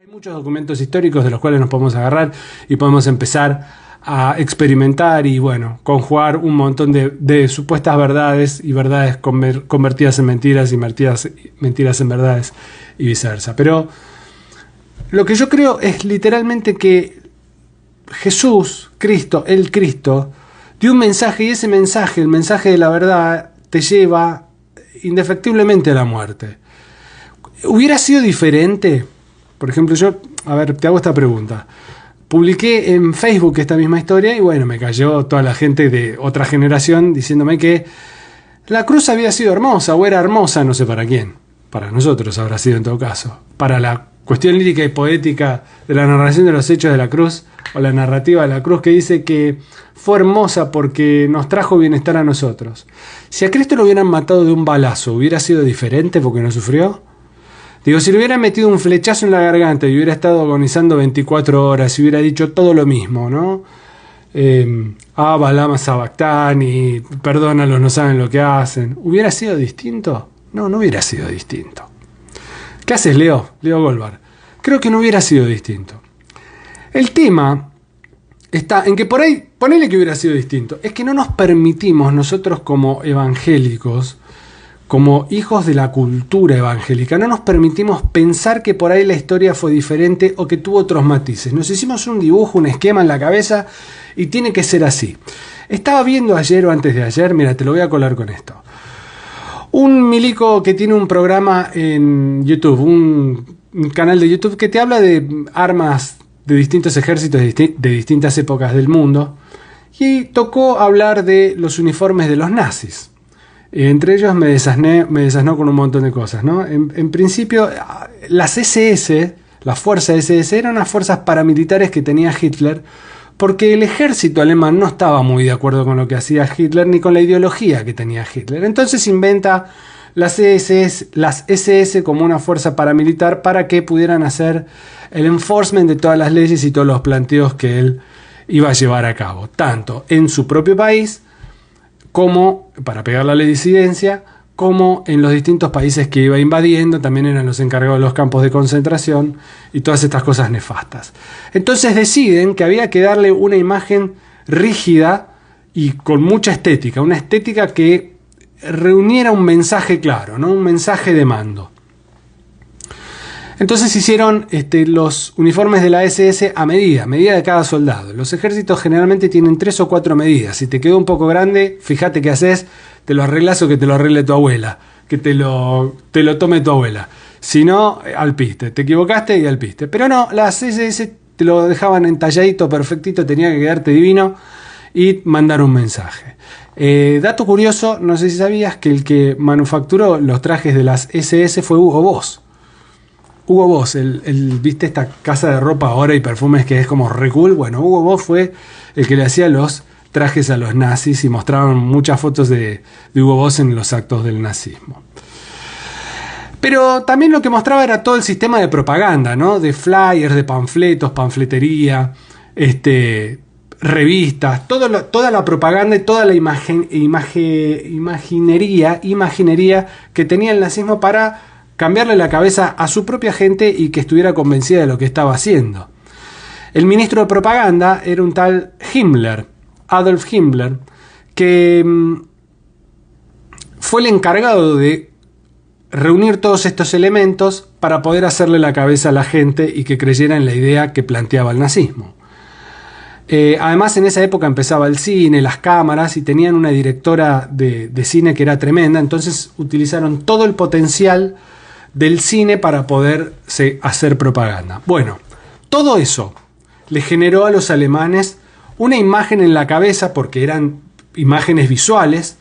Hay muchos documentos históricos de los cuales nos podemos agarrar y podemos empezar a experimentar y, bueno, conjugar un montón de supuestas verdades y verdades convertidas en mentiras y mentiras en verdades y viceversa. Pero lo que yo creo es literalmente que Jesús, Cristo, el Cristo, dio un mensaje y ese mensaje, el mensaje de la verdad, te lleva indefectiblemente a la muerte. ¿Hubiera sido diferente? Por ejemplo, yo, te hago esta pregunta. Publiqué en Facebook esta misma historia y bueno, me cayó toda la gente de otra generación diciéndome que la cruz había sido hermosa o era hermosa, no sé para quién. Para nosotros habrá sido en todo caso. Para la cuestión lírica y poética de la narración de los hechos de la cruz o la narrativa de la cruz que dice que fue hermosa porque nos trajo bienestar a nosotros. Si a Cristo lo hubieran matado de un balazo, ¿hubiera sido diferente porque no sufrió? Digo, si le hubieran metido un flechazo en la garganta y hubiera estado agonizando 24 horas y hubiera dicho todo lo mismo, ¿no? Balama Sabactani, perdónalos, no saben lo que hacen. ¿Hubiera sido distinto? No, no hubiera sido distinto. ¿Qué haces, Leo? Leo Goldberg. Creo que no hubiera sido distinto. El tema está en que por ahí, ponele que hubiera sido distinto, es que no nos permitimos nosotros como evangélicos, como hijos de la cultura evangélica, no nos permitimos pensar que por ahí la historia fue diferente o que tuvo otros matices. Nos hicimos un dibujo, un esquema en la cabeza y tiene que ser así. Estaba viendo ayer o antes de ayer, mira, te lo voy a colar con esto. Un milico que tiene un programa en YouTube, un canal de YouTube que te habla de armas de distintos ejércitos de distintas épocas del mundo y tocó hablar de los uniformes de los nazis. Entre ellos me desasnó con un montón de cosas, ¿no? En principio, las SS, la fuerza SS, eran unas fuerzas paramilitares que tenía Hitler, porque el ejército alemán no estaba muy de acuerdo con lo que hacía Hitler ni con la ideología que tenía Hitler. Entonces inventa las SS como una fuerza paramilitar para que pudieran hacer el enforcement de todas las leyes y todos los planteos que él iba a llevar a cabo, tanto en su propio país como para pegar la disidencia, como en los distintos países que iba invadiendo, también eran los encargados de los campos de concentración y todas estas cosas nefastas. Entonces deciden que había que darle una imagen rígida y con mucha estética, una estética que reuniera un mensaje claro, ¿no? Un mensaje de mando. Entonces hicieron los uniformes de la SS a medida de cada soldado. Los ejércitos generalmente tienen 3 o 4 medidas. Si te quedó un poco grande, fíjate qué haces, te lo arreglas o que te lo arregle tu abuela, que te lo tome tu abuela. Si no, al piste. Te equivocaste y al piste. Pero no, las SS te lo dejaban entalladito, perfectito, tenía que quedarte divino y mandar un mensaje. Dato curioso, no sé si sabías que el que manufacturó los trajes de las SS fue Hugo Boss. Hugo Boss, ¿viste esta casa de ropa ahora y perfumes que es como re cool? Bueno, Hugo Boss fue el que le hacía los trajes a los nazis y mostraban muchas fotos de Hugo Boss en los actos del nazismo. Pero también lo que mostraba era todo el sistema de propaganda, ¿no? De flyers, de panfletos, panfletería, revistas, toda la propaganda y toda la imaginería que tenía el nazismo para cambiarle la cabeza a su propia gente y que estuviera convencida de lo que estaba haciendo. El ministro de propaganda era un tal Himmler, Adolf Himmler, que fue el encargado de reunir todos estos elementos para poder hacerle la cabeza a la gente y que creyera en la idea que planteaba el nazismo. Además, en esa época empezaba el cine, las cámaras, y tenían una directora de cine que era tremenda, entonces utilizaron todo el potencial del cine para poder hacer propaganda. Bueno, todo eso le generó a los alemanes una imagen en la cabeza, porque eran imágenes visuales,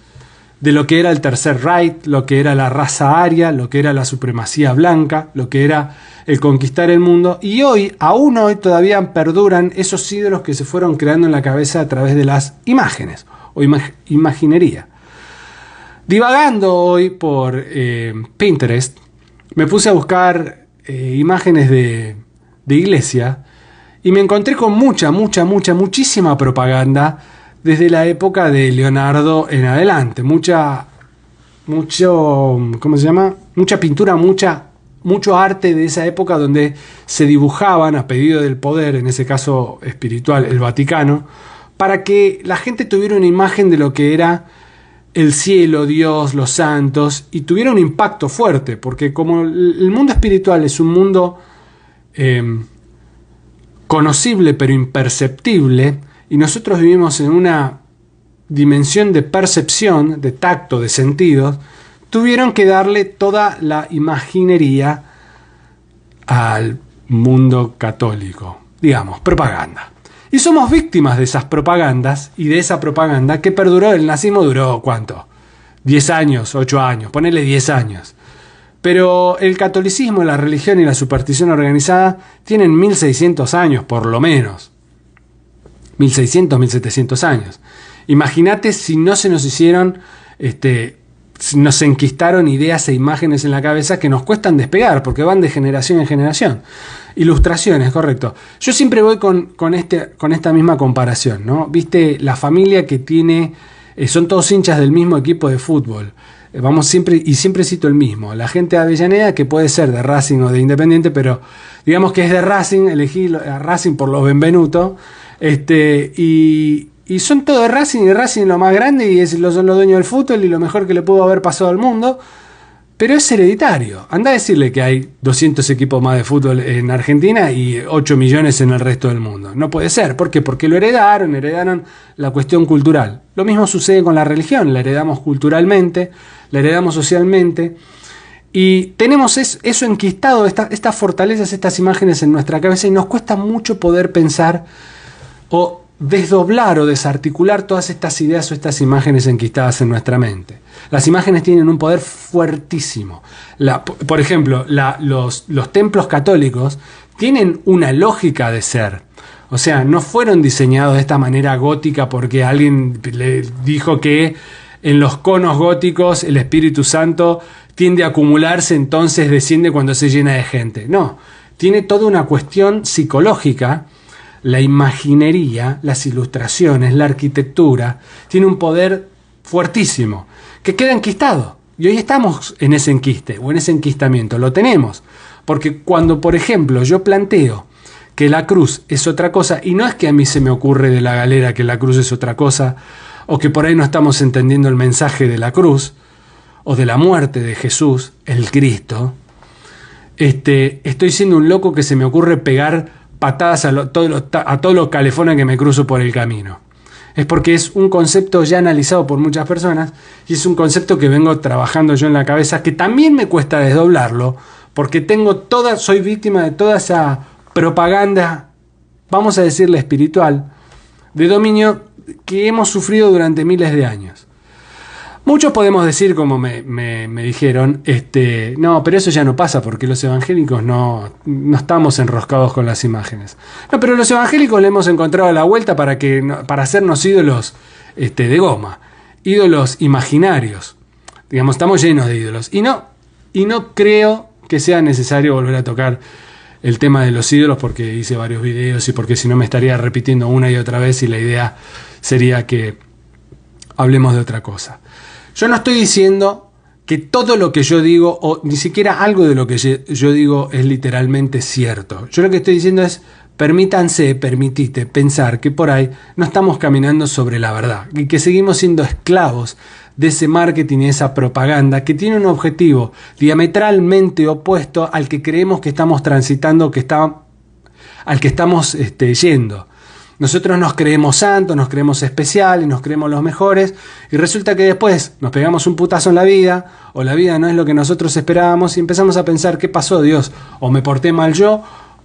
de lo que era el Tercer Reich, lo que era la raza aria, lo que era la supremacía blanca, lo que era el conquistar el mundo. Y aún hoy todavía perduran esos ídolos que se fueron creando en la cabeza a través de las imágenes o imaginería. Divagando hoy por Pinterest, me puse a buscar imágenes de iglesia y me encontré con muchísima propaganda desde la época de Leonardo en adelante. Mucha pintura, mucha mucho arte de esa época donde se dibujaban a pedido del poder, en ese caso espiritual, el Vaticano, para que la gente tuviera una imagen de lo que era el cielo, Dios, los santos, y tuviera un impacto fuerte, porque como el mundo espiritual es un mundo conocible pero imperceptible, y nosotros vivimos en una dimensión de percepción, de tacto, de sentidos, tuvieron que darle toda la imaginería al mundo católico, digamos, propaganda. Y somos víctimas de esas propagandas y de esa propaganda que perduró. El nazismo duró, ¿cuánto? 10 años, 8 años, ponele 10 años. Pero el catolicismo, la religión y la superstición organizada tienen 1600 años, por lo menos. 1600, 1700 años. Imagínate si no se nos hicieron, nos enquistaron ideas e imágenes en la cabeza que nos cuestan despegar, porque van de generación en generación. Ilustraciones, correcto. Yo siempre voy con esta misma comparación, ¿no? Viste, la familia que tiene, son todos hinchas del mismo equipo de fútbol. Siempre cito el mismo. La gente de Avellaneda, que puede ser de Racing o de Independiente, pero digamos que es de Racing, elegí a Racing por los Benvenuto, y son todos de Racing, y Racing es lo más grande, y son los dueños del fútbol, y lo mejor que le pudo haber pasado al mundo. Pero es hereditario. Anda a decirle que hay 200 equipos más de fútbol en Argentina y 8 millones en el resto del mundo. No puede ser. ¿Por qué? Porque lo heredaron la cuestión cultural. Lo mismo sucede con la religión. La heredamos culturalmente, la heredamos socialmente. Y tenemos eso enquistado, estas fortalezas, estas imágenes en nuestra cabeza, y nos cuesta mucho poder pensar o desdoblar o desarticular todas estas ideas o estas imágenes enquistadas en nuestra mente. Las imágenes tienen un poder fuertísimo. Por ejemplo, los templos católicos tienen una lógica de ser. O sea, no fueron diseñados de esta manera gótica porque alguien le dijo que en los conos góticos el Espíritu Santo tiende a acumularse, entonces desciende cuando se llena de gente. No, tiene toda una cuestión psicológica. La imaginería, las ilustraciones, la arquitectura, tiene un poder fuertísimo que queda enquistado. Y hoy estamos en ese enquiste o en ese enquistamiento. Lo tenemos. Porque cuando, por ejemplo, yo planteo que la cruz es otra cosa, y no es que a mí se me ocurre de la galera que la cruz es otra cosa, o que por ahí no estamos entendiendo el mensaje de la cruz, o de la muerte de Jesús, el Cristo, estoy siendo un loco que se me ocurre pegar patadas a todos los calefones que me cruzo por el camino. Es porque es un concepto ya analizado por muchas personas y es un concepto que vengo trabajando yo en la cabeza, que también me cuesta desdoblarlo porque soy víctima de toda esa propaganda, vamos a decirle espiritual, de dominio que hemos sufrido durante miles de años. Muchos podemos decir, como me dijeron, no, pero eso ya no pasa porque los evangélicos no estamos enroscados con las imágenes. No, pero los evangélicos le hemos encontrado la vuelta para hacernos ídolos de goma, ídolos imaginarios. Digamos, estamos llenos de ídolos. Y no creo que sea necesario volver a tocar el tema de los ídolos porque hice varios videos y porque si no me estaría repitiendo una y otra vez y la idea sería que hablemos de otra cosa. Yo no estoy diciendo que todo lo que yo digo, o ni siquiera algo de lo que yo digo es literalmente cierto. Yo lo que estoy diciendo es, permitite pensar que por ahí no estamos caminando sobre la verdad y que seguimos siendo esclavos de ese marketing y esa propaganda que tiene un objetivo diametralmente opuesto al que creemos que estamos transitando, al que estamos yendo. Nosotros nos creemos santos, nos creemos especiales, nos creemos los mejores y resulta que después nos pegamos un putazo en la vida o la vida no es lo que nosotros esperábamos y empezamos a pensar ¿qué pasó Dios? O me porté mal yo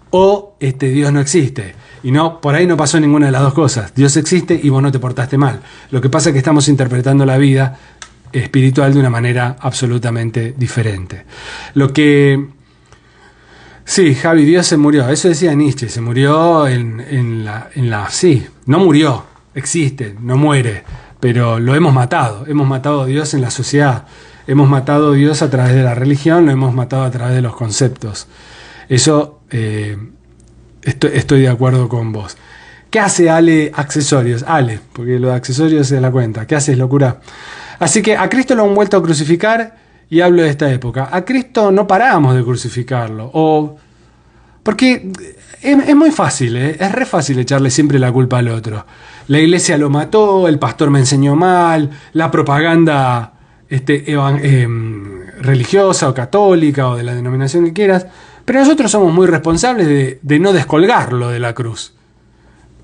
o Dios no existe. Y no, por ahí no pasó ninguna de las dos cosas. Dios existe y vos no te portaste mal. Lo que pasa es que estamos interpretando la vida espiritual de una manera absolutamente diferente. Sí, Javi, Dios se murió. Eso decía Nietzsche. Se murió sí, no murió. Existe, no muere. Pero lo hemos matado. Hemos matado a Dios en la sociedad. Hemos matado a Dios a través de la religión. Lo hemos matado a través de los conceptos. Eso estoy de acuerdo con vos. ¿Qué hace Ale Accesorios? Ale, porque lo de accesorios es la cuenta. ¿Qué haces, locura? Así que a Cristo lo han vuelto a crucificar y hablo de esta época, a Cristo no paramos de crucificarlo. Porque es muy fácil, es re fácil echarle siempre la culpa al otro. La iglesia lo mató, el pastor me enseñó mal, la propaganda religiosa o católica o de la denominación que quieras. Pero nosotros somos muy responsables de no descolgarlo de la cruz,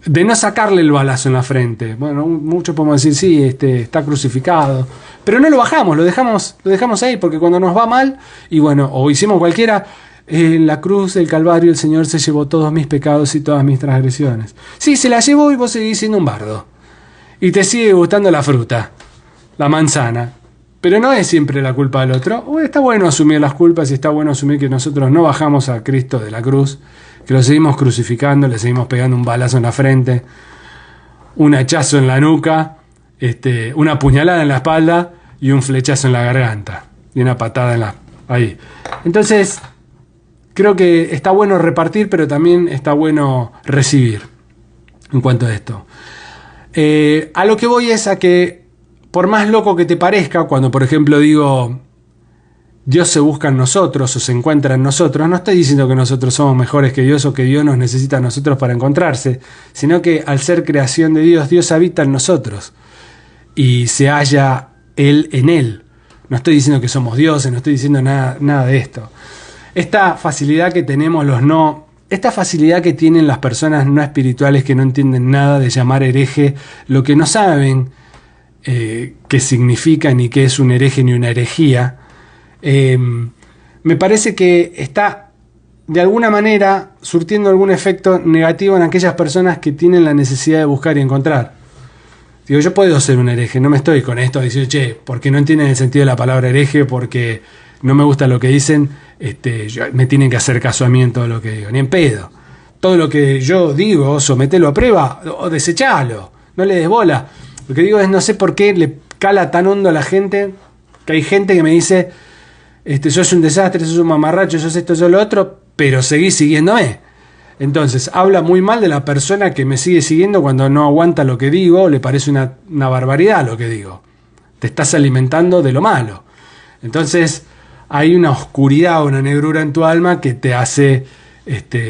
de no sacarle el balazo en la frente. Bueno, muchos podemos decir, sí, está crucificado, pero no lo bajamos, lo dejamos ahí, porque cuando nos va mal, y bueno, o hicimos cualquiera, en la cruz del Calvario el Señor se llevó todos mis pecados y todas mis transgresiones. Sí, se la llevó y vos seguís siendo un bardo. Y te sigue gustando la fruta, la manzana. Pero no es siempre la culpa del otro. Está bueno asumir las culpas y está bueno asumir que nosotros no bajamos a Cristo de la cruz, que lo seguimos crucificando, le seguimos pegando un balazo en la frente, un hachazo en la nuca, una puñalada en la espalda y un flechazo en la garganta y una patada ahí. Entonces, creo que está bueno repartir, pero también está bueno recibir en cuanto a esto. A lo que voy es a que, por más loco que te parezca, cuando por ejemplo digo Dios se busca en nosotros o se encuentra en nosotros, no estoy diciendo que nosotros somos mejores que Dios o que Dios nos necesita a nosotros para encontrarse, sino que al ser creación de Dios, Dios habita en nosotros y se halla Él en Él. No estoy diciendo que somos dioses, no estoy diciendo nada de esto. Esta facilidad que tenemos esta facilidad que tienen las personas no espirituales que no entienden nada de llamar hereje lo que no saben qué significa ni qué es un hereje ni una herejía, me parece que está de alguna manera surtiendo algún efecto negativo en aquellas personas que tienen la necesidad de buscar y encontrar. Digo, yo puedo ser un hereje, no me estoy con esto diciendo, che, porque no entienden el sentido de la palabra hereje, porque no me gusta lo que dicen, me tienen que hacer caso a mí en todo lo que digo, ni en pedo. Todo lo que yo digo, sometelo a prueba o desechalo, no le des bola. Lo que digo es, no sé por qué le cala tan hondo a la gente, que hay gente que me dice, sos un desastre, sos un mamarracho, sos esto, sos lo otro, pero seguís siguiéndome. Entonces, habla muy mal de la persona que me sigue siguiendo cuando no aguanta lo que digo, o le parece una barbaridad lo que digo. Te estás alimentando de lo malo. Entonces, hay una oscuridad o una negrura en tu alma que te hace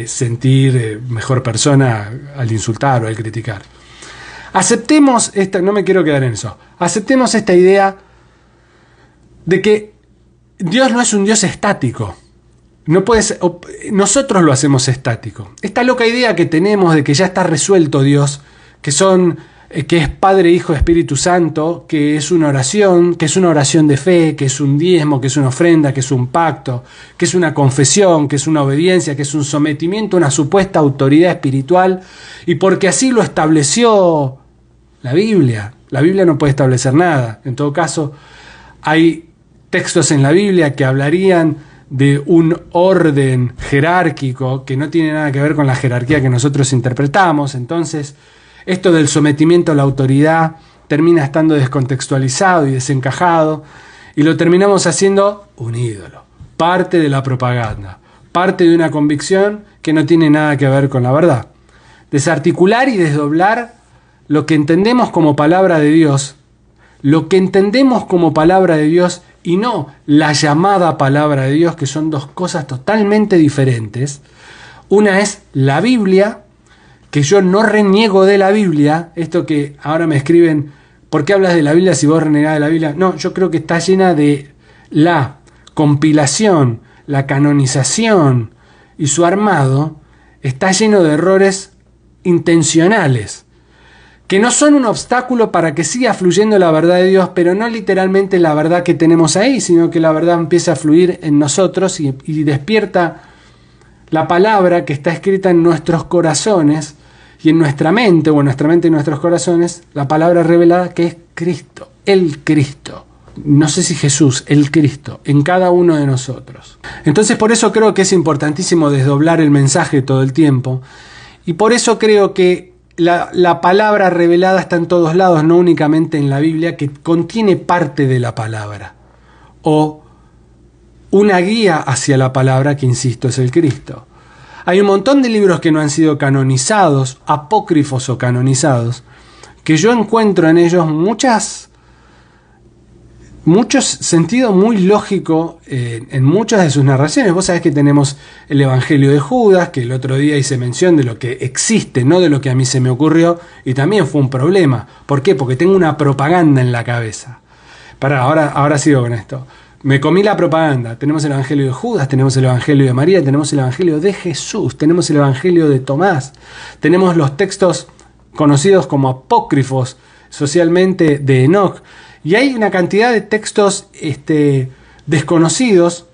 sentir mejor persona al insultar o al criticar. Aceptemos no me quiero quedar en eso. Aceptemos esta idea de que Dios no es un Dios estático. Nosotros lo hacemos estático. Esta loca idea que tenemos de que ya está resuelto Dios, que es Padre, Hijo, Espíritu Santo, que es una oración de fe, que es un diezmo, que es una ofrenda, que es un pacto, que es una confesión, que es una obediencia, que es un sometimiento a una supuesta autoridad espiritual, y porque así lo estableció la Biblia. La Biblia no puede establecer nada. En todo caso, hay textos en la Biblia que hablarían de un orden jerárquico que no tiene nada que ver con la jerarquía que nosotros interpretamos. Entonces, esto del sometimiento a la autoridad termina estando descontextualizado y desencajado, y lo terminamos haciendo un ídolo, parte de la propaganda, parte de una convicción que no tiene nada que ver con la verdad. Desarticular y desdoblar lo que entendemos como palabra de Dios, y no la llamada palabra de Dios, que son dos cosas totalmente diferentes. Una es la Biblia, que yo no reniego de la Biblia. Esto que ahora me escriben, ¿por qué hablas de la Biblia si vos renegás de la Biblia? No, yo creo que está llena de la compilación, la canonización y su armado está lleno de errores intencionales, que no son un obstáculo para que siga fluyendo la verdad de Dios, pero no literalmente la verdad que tenemos ahí, sino que la verdad empieza a fluir en nosotros y despierta la palabra que está escrita en nuestros corazones y en nuestra mente, o en nuestra mente y nuestros corazones, la palabra revelada que es Cristo, el Cristo. No sé si Jesús, el Cristo, en cada uno de nosotros. Entonces, por eso creo que es importantísimo desdoblar el mensaje todo el tiempo, y por eso creo que la palabra revelada está en todos lados, no únicamente en la Biblia, que contiene parte de la palabra, o una guía hacia la palabra que, insisto, es el Cristo. Hay un montón de libros que no han sido canonizados, apócrifos o canonizados, que yo encuentro en ellos muchas mucho sentido muy lógico en muchas de sus narraciones. Vos sabés que tenemos el Evangelio de Judas, que el otro día hice mención de lo que existe, no de lo que a mí se me ocurrió, y también fue un problema. ¿Por qué? Porque tengo una propaganda en la cabeza. Ahora sigo con esto. Me comí la propaganda. Tenemos el Evangelio de Judas, tenemos el Evangelio de María, tenemos el Evangelio de Jesús, tenemos el Evangelio de Tomás, tenemos los textos conocidos como apócrifos socialmente de Enoc. Y hay una cantidad de textos desconocidos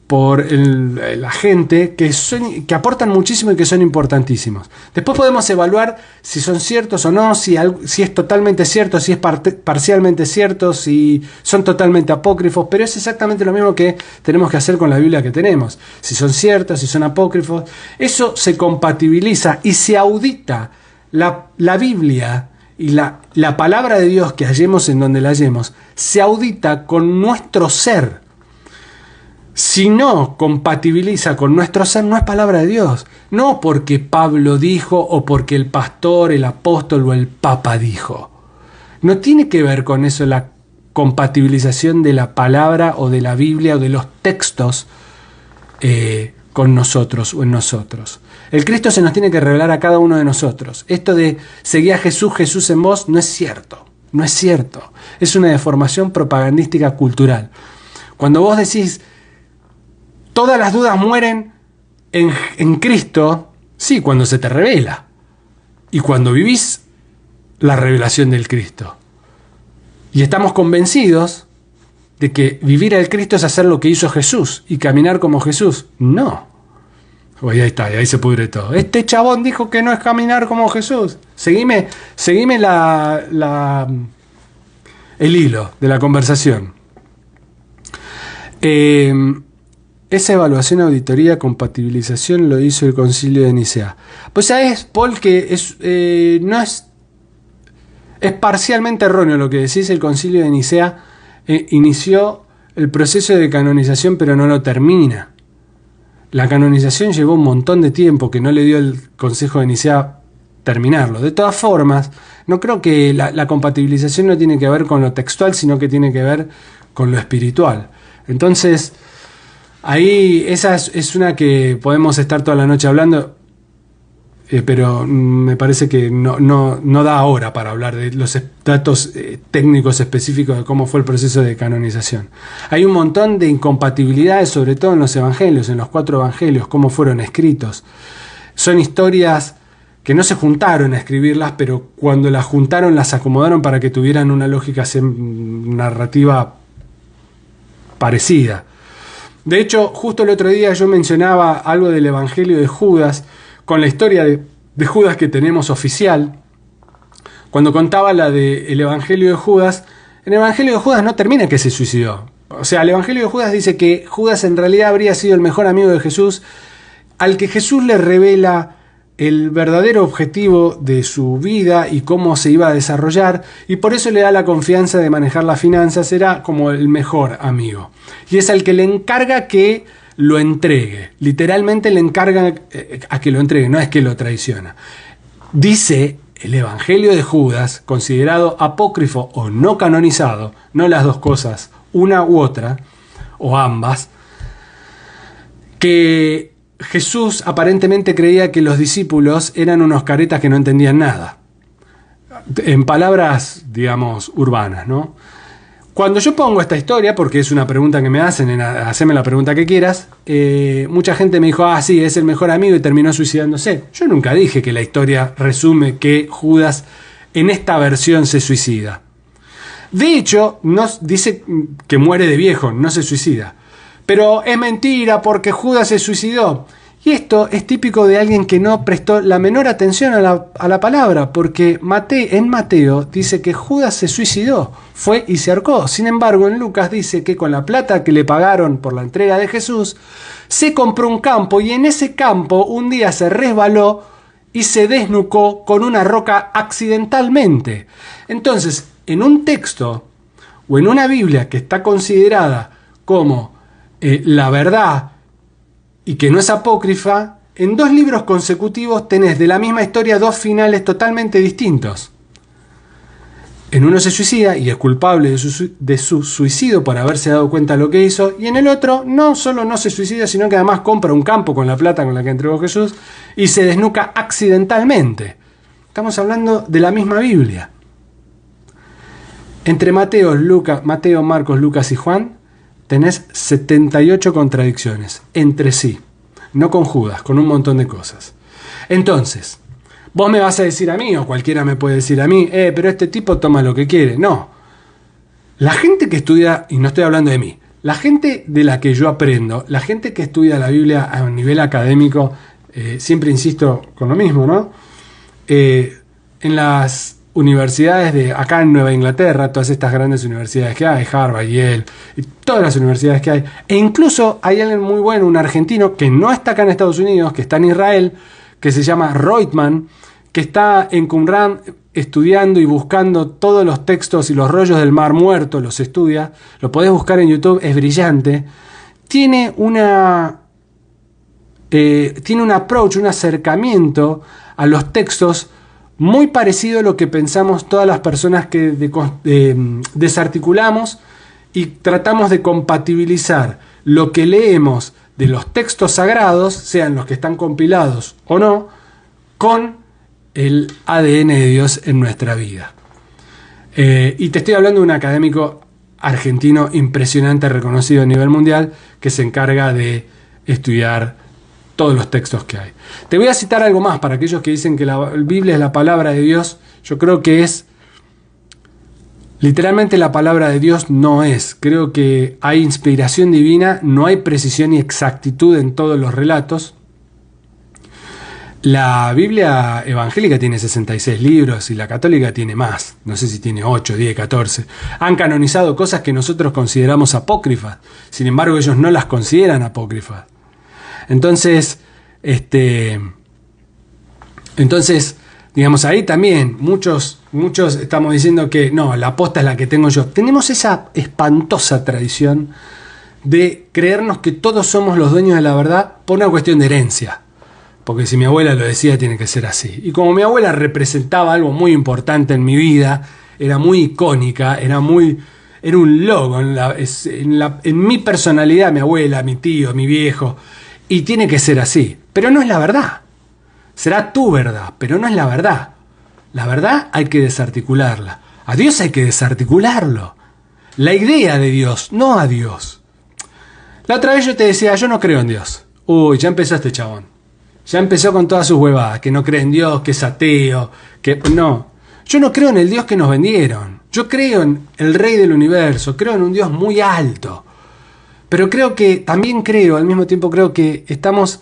por la gente que aportan muchísimo y que son importantísimos. Después podemos evaluar si son ciertos o no, si es totalmente cierto, si es parcialmente cierto, si son totalmente apócrifos, pero es exactamente lo mismo que tenemos que hacer con la Biblia que tenemos. Si son ciertos, si son apócrifos, eso se compatibiliza y se audita la Biblia. Y la palabra de Dios que hallemos en donde la hallemos, se audita con nuestro ser. Si no compatibiliza con nuestro ser, no es palabra de Dios. No porque Pablo dijo o porque el pastor, el apóstol o el papa dijo. No tiene que ver con eso la compatibilización de la palabra o de la Biblia o de los textos con nosotros o en nosotros. El Cristo se nos tiene que revelar a cada uno de nosotros. Esto de seguir a Jesús, Jesús en vos, no es cierto. No es cierto. Es una deformación propagandística cultural. Cuando vos decís, todas las dudas mueren en Cristo, sí, cuando se te revela. Y cuando vivís la revelación del Cristo. Y estamos convencidos de que vivir al Cristo es hacer lo que hizo Jesús y caminar como Jesús. No. Ahí está, y ahí se pudre todo. Este chabón dijo que no es caminar como Jesús. Seguime el hilo de la conversación. Esa evaluación, auditoría, compatibilización lo hizo el Concilio de Nicea. Pues sabes, Paul, que es parcialmente erróneo lo que decís. El Concilio de Nicea inició el proceso de canonización, pero no lo termina. La canonización llevó un montón de tiempo que no le dio el Consejo de Nicea terminarlo. De todas formas, no creo que la compatibilización no tiene que ver con lo textual, sino que tiene que ver con lo espiritual. Entonces, ahí esa es una que podemos estar toda la noche hablando, pero me parece que no da ahora para hablar de los datos técnicos específicos de cómo fue el proceso de canonización. Hay un montón de incompatibilidades, sobre todo en los evangelios, en los 4 evangelios, cómo fueron escritos. Son historias que no se juntaron a escribirlas, pero cuando las juntaron las acomodaron para que tuvieran una lógica narrativa parecida. De hecho, justo el otro día yo mencionaba algo del Evangelio de Judas, con la historia de Judas que tenemos oficial. Cuando contaba la del Evangelio de Judas, en el Evangelio de Judas no termina que se suicidó. O sea, el Evangelio de Judas dice que Judas en realidad habría sido el mejor amigo de Jesús, al que Jesús le revela el verdadero objetivo de su vida y cómo se iba a desarrollar, y por eso le da la confianza de manejar las finanzas. Era como el mejor amigo. Y es al que le encarga que lo entregue. Literalmente le encarga a que lo entregue, no es que lo traiciona. Dice el Evangelio de Judas, considerado apócrifo o no canonizado, no las dos cosas, una u otra, o ambas, que Jesús aparentemente creía que los discípulos eran unos caretas que no entendían nada. En palabras, digamos, urbanas, ¿no? Cuando yo pongo esta historia, porque es una pregunta que me hacen, haceme la pregunta que quieras, mucha gente me dijo, sí, es el mejor amigo y terminó suicidándose. Yo nunca dije que la historia resume que Judas en esta versión se suicida. De hecho, nos dice que muere de viejo, no se suicida. Pero es mentira porque Judas se suicidó. Y esto es típico de alguien que no prestó la menor atención a la palabra, porque en Mateo dice que Judas se suicidó, fue y se ahorcó. Sin embargo, en Lucas dice que con la plata que le pagaron por la entrega de Jesús, se compró un campo y en ese campo un día se resbaló y se desnucó con una roca accidentalmente. Entonces, en un texto o en una Biblia que está considerada como la verdad y que no es apócrifa, en 2 libros consecutivos tenés de la misma historia 2 finales totalmente distintos. En uno se suicida y es culpable de su suicidio por haberse dado cuenta de lo que hizo, y en el otro no solo no se suicida, sino que además compra un campo con la plata con la que entregó Jesús y se desnuca accidentalmente. Estamos hablando de la misma Biblia. Entre Mateo, Marcos, Lucas y Juan tenés 78 contradicciones entre sí, no con Judas, con un montón de cosas. Entonces, vos me vas a decir a mí, o cualquiera me puede decir a mí, pero este tipo toma lo que quiere. No. La gente que estudia, y no estoy hablando de mí, la gente de la que yo aprendo, la gente que estudia la Biblia a un nivel académico, siempre insisto con lo mismo, ¿no? En las universidades de acá en Nueva Inglaterra, todas estas grandes universidades que hay, Harvard, Yale, y todas las universidades que hay, e incluso hay alguien muy bueno, un argentino, que no está acá en Estados Unidos, que está en Israel, que se llama Reutemann, que está en Qumran estudiando y buscando todos los textos y los rollos del Mar Muerto, los estudia, lo podés buscar en YouTube, es brillante. Tiene un approach, un acercamiento a los textos muy parecido a lo que pensamos todas las personas que desarticulamos y tratamos de compatibilizar lo que leemos de los textos sagrados, sean los que están compilados o no, con el ADN de Dios en nuestra vida. Y te estoy hablando de un académico argentino impresionante, reconocido a nivel mundial, que se encarga de estudiar todos los textos que hay. Te voy a citar algo más para aquellos que dicen que la Biblia es la palabra de Dios. Yo creo que es literalmente la palabra de Dios. No es. Creo que hay inspiración divina, no hay precisión y exactitud en todos los relatos. La Biblia evangélica tiene 66 libros y la católica tiene más. No sé si tiene 8, 10, 14. Han canonizado cosas que nosotros consideramos apócrifas. Sin embargo, ellos no las consideran apócrifas. Entonces, digamos, ahí también muchos estamos diciendo que no, la posta es la que tengo yo. Tenemos esa espantosa tradición de creernos que todos somos los dueños de la verdad por una cuestión de herencia. Porque si mi abuela lo decía, tiene que ser así. Y como mi abuela representaba algo muy importante en mi vida, era muy icónica, era un logo en mi personalidad, mi abuela, mi tío, mi viejo. Y tiene que ser así. Pero no es la verdad. Será tu verdad, pero no es la verdad. La verdad hay que desarticularla. A Dios hay que desarticularlo. La idea de Dios, no a Dios. La otra vez yo te decía, yo no creo en Dios. Uy, ya empezó este chabón. Ya empezó con todas sus huevadas, que no cree en Dios, que es ateo, que no. Yo no creo en el Dios que nos vendieron. Yo creo en el Rey del Universo, creo en un Dios muy alto. Pero al mismo tiempo creo que estamos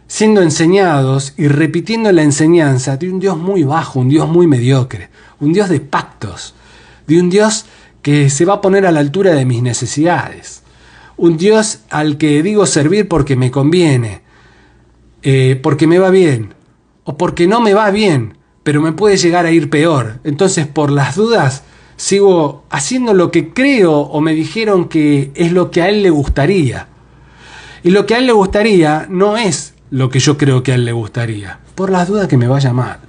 siendo enseñados y repitiendo la enseñanza de un Dios muy bajo, un Dios muy mediocre, un Dios de pactos, de un Dios que se va a poner a la altura de mis necesidades, un Dios al que digo servir porque me conviene, porque me va bien, o porque no me va bien, pero me puede llegar a ir peor. Entonces, por las dudas, sigo haciendo lo que creo o me dijeron que es lo que a él le gustaría. Y lo que a él le gustaría no es lo que yo creo que a él le gustaría. Por las dudas que me vaya mal,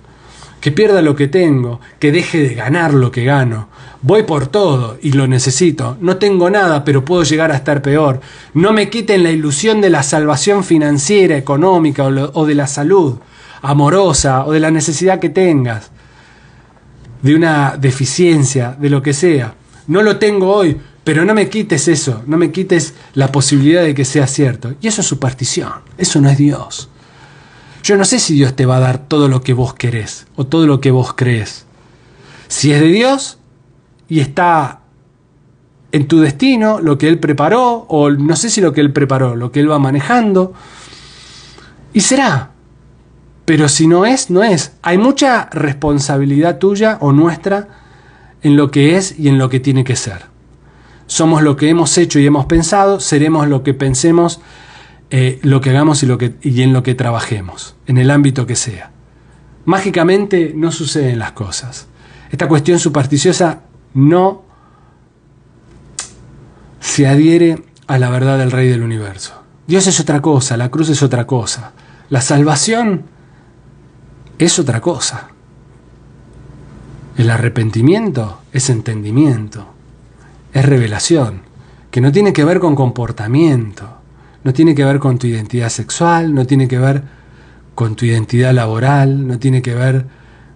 que pierda lo que tengo, que deje de ganar lo que gano. Voy por todo y lo necesito. No tengo nada, pero puedo llegar a estar peor. No me quiten la ilusión de la salvación financiera, económica o de la salud amorosa o de la necesidad que tengas, de una deficiencia, de lo que sea. No lo tengo hoy, pero no me quites eso, no me quites la posibilidad de que sea cierto. Y eso es superstición, eso no es Dios. Yo no sé si Dios te va a dar todo lo que vos querés o todo lo que vos crees. Si es de Dios y está en tu destino, lo que Él preparó, o no sé si lo que Él preparó, lo que Él va manejando, y será. Pero si no es, no es. Hay mucha responsabilidad tuya o nuestra en lo que es y en lo que tiene que ser. Somos lo que hemos hecho y hemos pensado, seremos lo que pensemos, lo que hagamos y en lo que trabajemos, en el ámbito que sea. Mágicamente no suceden las cosas. Esta cuestión supersticiosa no se adhiere a la verdad del Rey del Universo. Dios es otra cosa, la cruz es otra cosa, la salvación es otra cosa. El arrepentimiento es entendimiento, es revelación, que no tiene que ver con comportamiento, no tiene que ver con tu identidad sexual, no tiene que ver con tu identidad laboral, no tiene que ver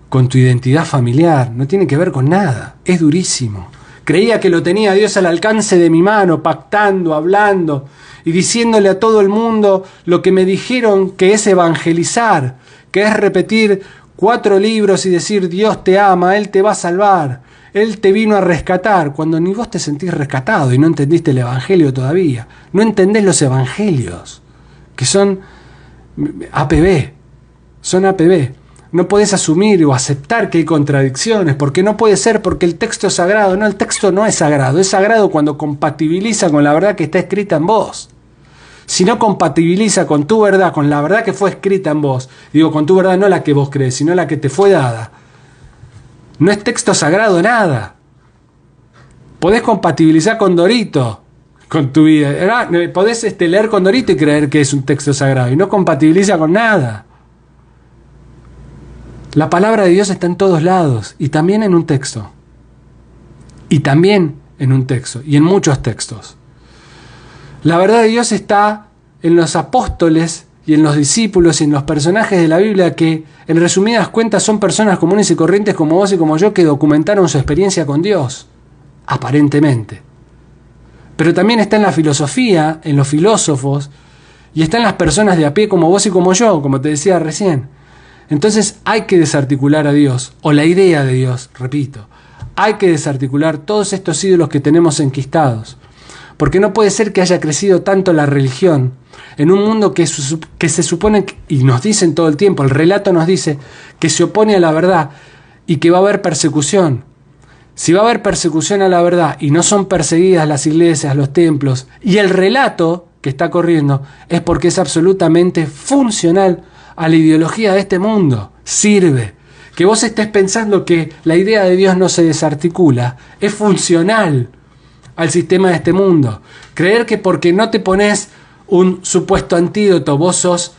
con tu identidad familiar, no tiene que ver con nada, es durísimo. Creía que lo tenía Dios al alcance de mi mano, pactando, hablando y diciéndole a todo el mundo lo que me dijeron que es evangelizar, que es repetir 4 libros y decir Dios te ama, Él te va a salvar, Él te vino a rescatar, cuando ni vos te sentís rescatado y no entendiste el evangelio todavía. No entendés los evangelios, que son APB, son APB. No podés asumir o aceptar que hay contradicciones, porque no puede ser, porque el texto es sagrado. No, el texto no es sagrado cuando compatibiliza con la verdad que está escrita en vos. Si no compatibiliza con tu verdad, con la verdad que fue escrita en vos, digo con tu verdad no la que vos crees, sino la que te fue dada, no es texto sagrado nada. Podés compatibilizar con Dorito, con tu vida. Podés leer con Dorito y creer que es un texto sagrado, y no compatibiliza con nada. La palabra de Dios está en todos lados, y también en un texto. Y también en un texto, y en muchos textos. La verdad de Dios está en los apóstoles y en los discípulos y en los personajes de la Biblia que, en resumidas cuentas, son personas comunes y corrientes como vos y como yo que documentaron su experiencia con Dios, aparentemente. Pero también está en la filosofía, en los filósofos, y está en las personas de a pie como vos y como yo, como te decía recién. Entonces hay que desarticular a Dios, o la idea de Dios, repito. Hay que desarticular todos estos ídolos que tenemos enquistados. Porque no puede ser que haya crecido tanto la religión en un mundo que se supone, y nos dicen todo el tiempo, el relato nos dice que se opone a la verdad y que va a haber persecución. Si va a haber persecución a la verdad y no son perseguidas las iglesias, los templos, y el relato que está corriendo es porque es absolutamente funcional a la ideología de este mundo, sirve. Que vos estés pensando que la idea de Dios no se desarticula, es funcional al sistema de este mundo. Creer que porque no te pones un supuesto antídoto, vos sos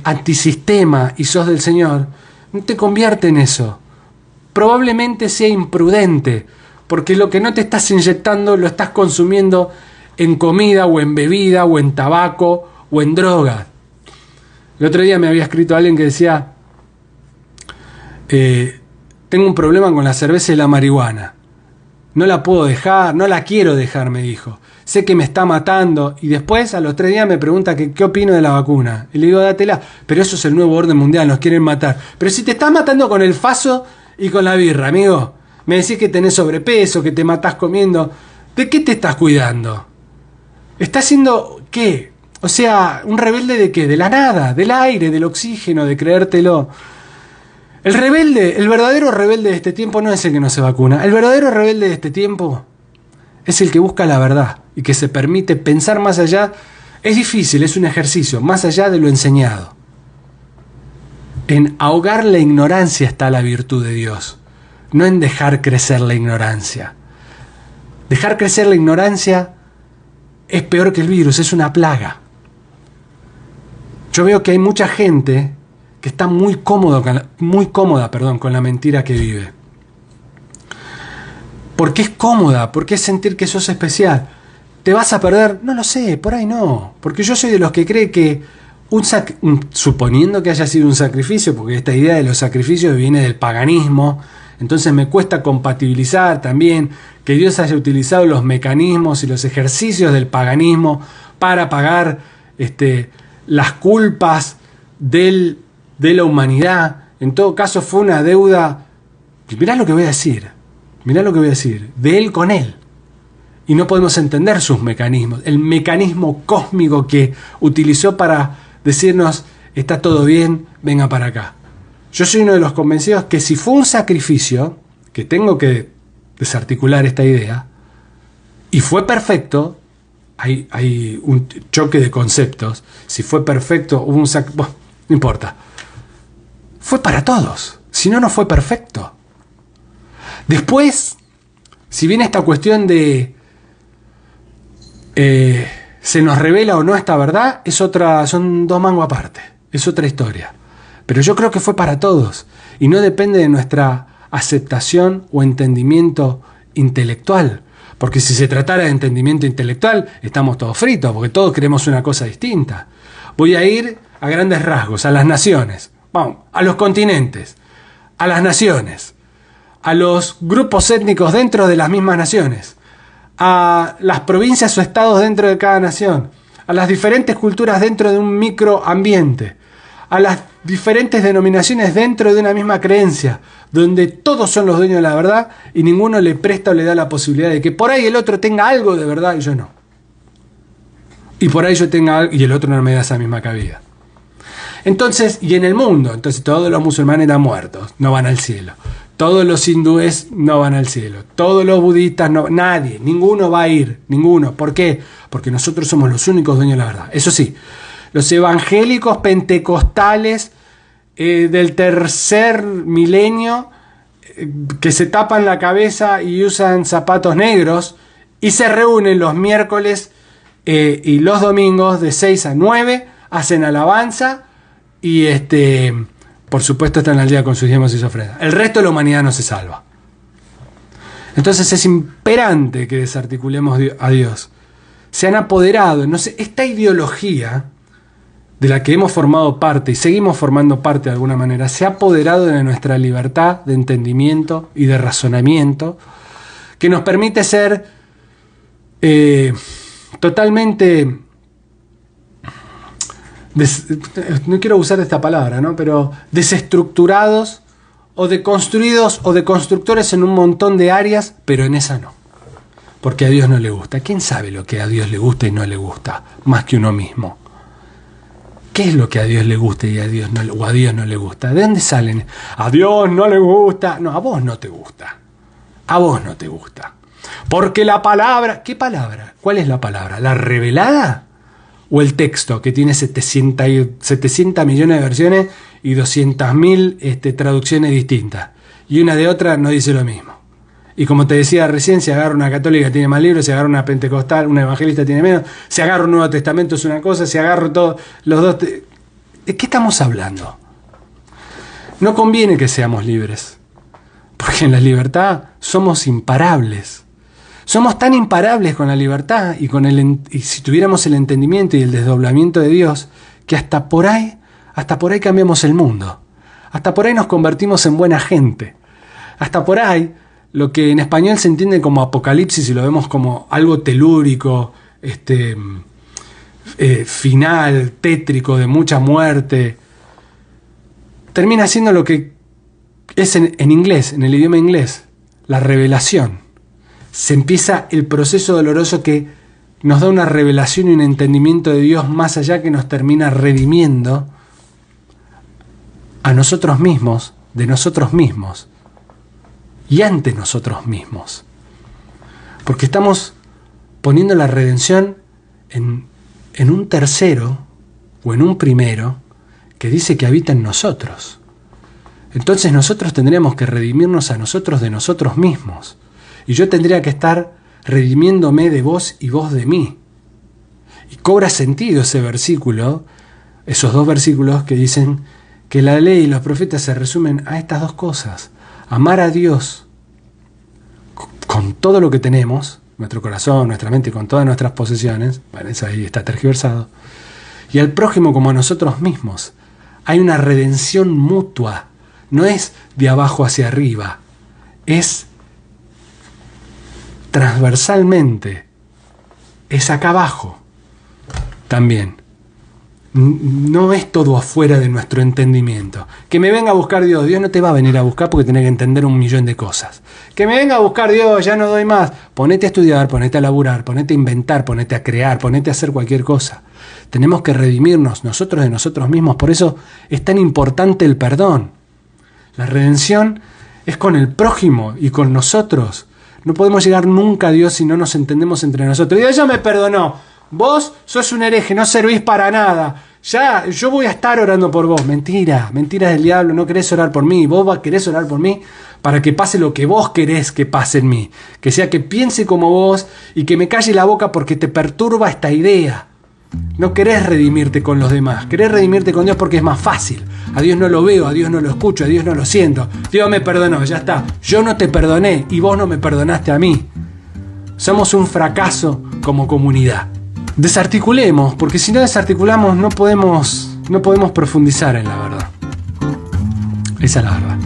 antisistema y sos del Señor, no te convierte en eso. Probablemente sea imprudente, porque lo que no te estás inyectando lo estás consumiendo en comida o en bebida o en tabaco o en droga. El otro día me había escrito alguien que decía, tengo un problema con la cerveza y la marihuana. No la puedo dejar, no la quiero dejar, me dijo. Sé que me está matando. Y después, a los 3 días, me pregunta que qué opino de la vacuna. Y le digo, dátela. Pero eso es el nuevo orden mundial, nos quieren matar. Pero si te estás matando con el faso y con la birra, amigo. Me decís que tenés sobrepeso, que te matás comiendo. ¿De qué te estás cuidando? ¿Estás haciendo qué? O sea, ¿un rebelde de qué? De la nada, del aire, del oxígeno, de creértelo. El rebelde, el verdadero rebelde de este tiempo no es el que no se vacuna. El verdadero rebelde de este tiempo es el que busca la verdad y que se permite pensar más allá. Es difícil, es un ejercicio, más allá de lo enseñado. En ahogar la ignorancia está la virtud de Dios, no en dejar crecer la ignorancia. Dejar crecer la ignorancia es peor que el virus, es una plaga. Yo veo que hay mucha gente que está muy cómoda con la mentira que vive. ¿Por qué es cómoda? ¿Por qué sentir que sos especial? ¿Te vas a perder? No lo sé, por ahí no. Porque yo soy de los que cree que, suponiendo que haya sido un sacrificio, porque esta idea de los sacrificios viene del paganismo, entonces me cuesta compatibilizar también que Dios haya utilizado los mecanismos y los ejercicios del paganismo para pagar las culpas de la humanidad. En todo caso fue una deuda, mirá lo que voy a decir, de él con él. Y no podemos entender sus mecanismos, el mecanismo cósmico que utilizó para decirnos, está todo bien, venga para acá. Yo soy uno de los convencidos que si fue un sacrificio, que tengo que desarticular esta idea, y fue perfecto, hay un choque de conceptos. Si fue perfecto, hubo un no importa. Fue para todos. Si no, no fue perfecto. Después, si viene esta cuestión de se nos revela o no esta verdad, son 2 mangos aparte. Es otra historia. Pero yo creo que fue para todos. Y no depende de nuestra aceptación o entendimiento intelectual. Porque si se tratara de entendimiento intelectual, estamos todos fritos, porque todos queremos una cosa distinta. Voy a ir a grandes rasgos, a las naciones, vamos, a los continentes, a las naciones, a los grupos étnicos dentro de las mismas naciones, a las provincias o estados dentro de cada nación, a las diferentes culturas dentro de un microambiente, a las diferentes denominaciones dentro de una misma creencia, donde todos son los dueños de la verdad y ninguno le presta o le da la posibilidad de que por ahí el otro tenga algo de verdad y yo no. Y por ahí yo tenga algo y el otro no me da esa misma cabida. Entonces, y en el mundo, entonces todos los musulmanes están muertos, no van al cielo. Todos los hindúes no van al cielo. Todos los budistas no, nadie, ninguno va a ir, ninguno. ¿Por qué? Porque nosotros somos los únicos dueños de la verdad. Eso sí, los evangélicos pentecostales del tercer milenio que se tapan la cabeza y usan zapatos negros y se reúnen los miércoles y los domingos de 6 a 9, hacen alabanza y por supuesto están al día con sus diezmos y sus ofrendas. El resto de la humanidad no se salva. Entonces es imperante que desarticulemos a Dios. Se han apoderado, no sé, esta ideología de la que hemos formado parte y seguimos formando parte de alguna manera, se ha apoderado de nuestra libertad de entendimiento y de razonamiento, que nos permite ser totalmente, no quiero usar esta palabra, ¿no? Pero desestructurados o deconstruidos o deconstructores en un montón de áreas, pero en esa no. Porque a Dios no le gusta. ¿Quién sabe lo que a Dios le gusta y no le gusta? Más que uno mismo. ¿Qué es lo que a Dios le gusta y a Dios no le gusta? ¿De dónde salen? A Dios no le gusta. No, a vos no te gusta. A vos no te gusta. Porque la palabra... ¿Qué palabra? ¿Cuál es la palabra? ¿La revelada? ¿O el texto que tiene 700 millones de versiones y 200.000 traducciones distintas? Y una de otra no dice lo mismo. Y como te decía recién, si agarra una católica tiene más libros, si agarra una pentecostal, una evangelista tiene menos, si agarra un Nuevo Testamento es una cosa, si agarro todos los dos... ¿De qué estamos hablando? No conviene que seamos libres, porque en la libertad somos imparables. Somos tan imparables con la libertad y y si tuviéramos el entendimiento y el desdoblamiento de Dios, que hasta por ahí cambiamos el mundo. Hasta por ahí nos convertimos en buena gente. Hasta por ahí... Lo que en español se entiende como apocalipsis y lo vemos como algo telúrico, final, tétrico, de mucha muerte, termina siendo lo que es en inglés, en el idioma inglés, la revelación. Se empieza el proceso doloroso que nos da una revelación y un entendimiento de Dios más allá, que nos termina redimiendo a nosotros mismos, de nosotros mismos. Y ante nosotros mismos. Porque estamos poniendo la redención en un tercero o en un primero que dice que habita en nosotros. Entonces nosotros tendríamos que redimirnos a nosotros de nosotros mismos. Y yo tendría que estar redimiéndome de vos y vos de mí. Y cobra sentido ese versículo, esos dos versículos que dicen que la ley y los profetas se resumen a estas dos cosas. Amar a Dios con todo lo que tenemos, nuestro corazón, nuestra mente, con todas nuestras posesiones, bueno, eso ahí está tergiversado, y al prójimo como a nosotros mismos. Hay una redención mutua, no es de abajo hacia arriba, es transversalmente, es acá abajo también. No es todo afuera de nuestro entendimiento. Que me venga a buscar Dios. Dios no te va a venir a buscar porque tenés que entender 1.000.000 de cosas. Que me venga a buscar Dios, ya no doy más. Ponete a estudiar, ponete a laburar, ponete a inventar, ponete a crear, ponete a hacer cualquier cosa. Tenemos que redimirnos nosotros de nosotros mismos. Por eso es tan importante el perdón. La redención es con el prójimo y con nosotros. No podemos llegar nunca a Dios si no nos entendemos entre nosotros. Dios ya me perdonó. Vos sos un hereje, no servís para nada. Ya, yo voy a estar orando por vos. Mentira, mentira del diablo, no querés orar por mí. Vos querés orar por mí para que pase lo que vos querés que pase en mí. Que sea que piense como vos y que me calle la boca porque te perturba esta idea. No querés redimirte con los demás, querés redimirte con Dios porque es más fácil. A Dios no lo veo, a Dios no lo escucho, a Dios no lo siento. Dios me perdonó, ya está. Yo no te perdoné y vos no me perdonaste a mí. Somos un fracaso como comunidad. Desarticulemos, porque si no desarticulamos no podemos profundizar en la verdad. Esa es la verdad.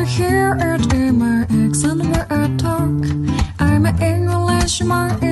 Hear it in my accent where I talk. I'm an Englishman